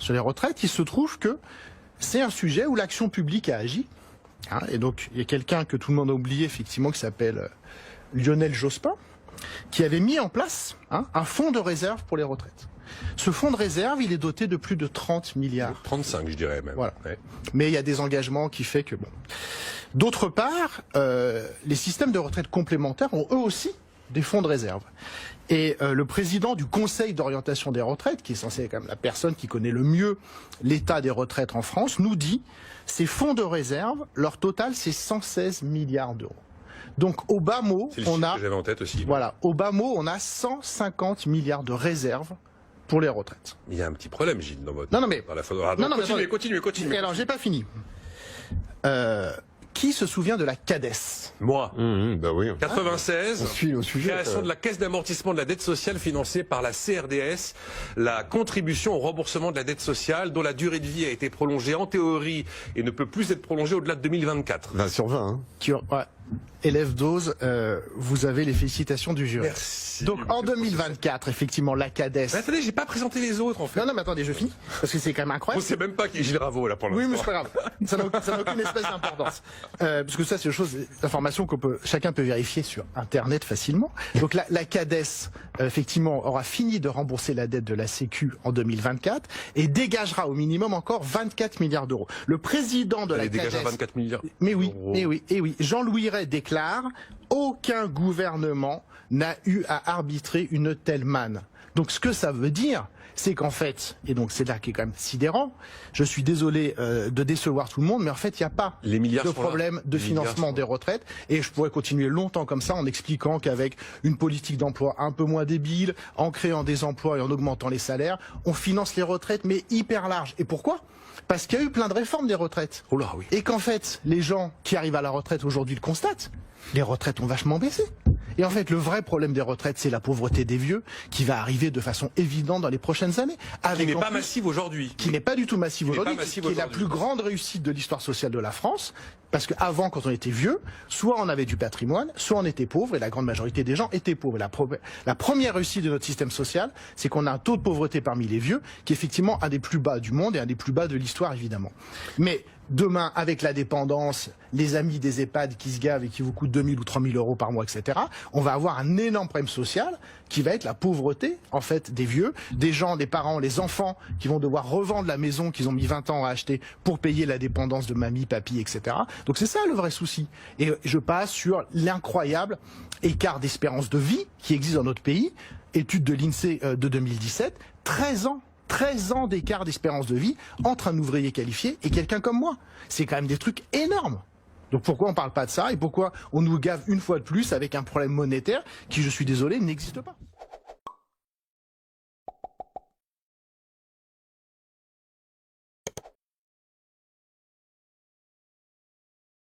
sur les retraites, il se trouve que c'est un sujet où l'action publique a agi. Hein, et donc, il y a quelqu'un que tout le monde a oublié, effectivement, qui s'appelle Lionel Jospin, qui avait mis en place un fonds de réserve pour les retraites. Ce fonds de réserve, il est doté de plus de 30 milliards. 35, je dirais même. Voilà. Ouais. Mais il y a des engagements qui fait que bon. D'autre part, les systèmes de retraite complémentaires ont eux aussi des fonds de réserve. Et le président du Conseil d'orientation des retraites, qui est censé être quand même la personne qui connaît le mieux l'état des retraites en France, nous dit ces fonds de réserve, leur total c'est 116 milliards d'euros. Donc au bas mot, on a, j'avais en tête aussi. voilà, au bas mot, on a 150 milliards de réserves pour les retraites. Il y a un petit problème, Gilles, dans votre. Non, non, mais. Dans la non, non, continuez. Et alors, j'ai pas fini. Qui se souvient de la CADES? Moi. Bah oui. 96. On suit au sujet. Création de la Caisse d'amortissement de la dette sociale financée par la CRDS, la contribution au remboursement de la dette sociale dont la durée de vie a été prolongée en théorie et ne peut plus être prolongée au-delà de 2024. 20 sur 20. Hein. Ouais. Élève dose, vous avez les félicitations du jury. Merci. Donc en 2024, effectivement, la CADES... Mais attendez, j'ai pas présenté les autres en fait. Non, mais attendez, je finis, parce que c'est quand même On incroyable. sait même pas qui est Gilles Ravaud là pour l'instant. Oui, mais c'est pas grave. Ça n'a aucune espèce d'importance. Parce que ça, c'est une chose, information chacun peut vérifier sur Internet facilement. Donc la CADES, effectivement, aura fini de rembourser la dette de la Sécu en 2024 et dégagera au minimum encore 24 milliards d'euros. Le président de la Elle CADES... dégage à 24 milliards. Mais oui, d'euros. oui. Jean-Louis Ray déclare « Aucun gouvernement n'a eu à arbitrer une telle manne ». Donc ce que ça veut dire, c'est qu'en fait, et donc c'est là qui est quand même sidérant, je suis désolé de décevoir tout le monde, mais en fait il n'y a pas Les milliards de sont là. problème de Les milliards financement sont des retraites, et je pourrais continuer longtemps comme ça en expliquant qu'avec une politique d'emploi un peu moins débile, en créant des emplois et en augmentant les salaires, on finance les retraites mais hyper large. Et pourquoi ? Parce qu'il y a eu plein de réformes des retraites. Oh là, oui. Et qu'en fait, les gens qui arrivent à la retraite aujourd'hui le constatent. Les retraites ont vachement baissé. Et en fait, le vrai problème des retraites, c'est la pauvreté des vieux, qui va arriver de façon évidente dans les prochaines années. Qui n'est pas massive aujourd'hui. Qui n'est pas du tout massive aujourd'hui, massive qui est la aujourd'hui. plus grande réussite de l'histoire sociale de la France. Parce qu'avant, quand on était vieux, soit on avait du patrimoine, soit on était pauvre, et la grande majorité des gens étaient pauvres. Et la première réussite de notre système social, c'est qu'on a un taux de pauvreté parmi les vieux, qui est effectivement un des plus bas du monde et un des plus bas de l'histoire, évidemment. Mais demain, avec la dépendance, les amis des EHPAD qui se gavent et qui vous coûtent 2000 ou 3000 euros par mois, etc., on va avoir un énorme problème social qui va être la pauvreté, en fait, des vieux, des gens, des parents, les enfants qui vont devoir revendre la maison qu'ils ont mis 20 ans à acheter pour payer la dépendance de mamie, papy, etc. Donc c'est ça le vrai souci. Et je passe sur l'incroyable écart d'espérance de vie qui existe dans notre pays. Étude de l'INSEE de 2017, 13 ans d'écart d'espérance de vie entre un ouvrier qualifié et quelqu'un comme moi. C'est quand même des trucs énormes. Donc pourquoi on parle pas de ça et pourquoi on nous gave une fois de plus avec un problème monétaire qui, je suis désolé, n'existe pas ?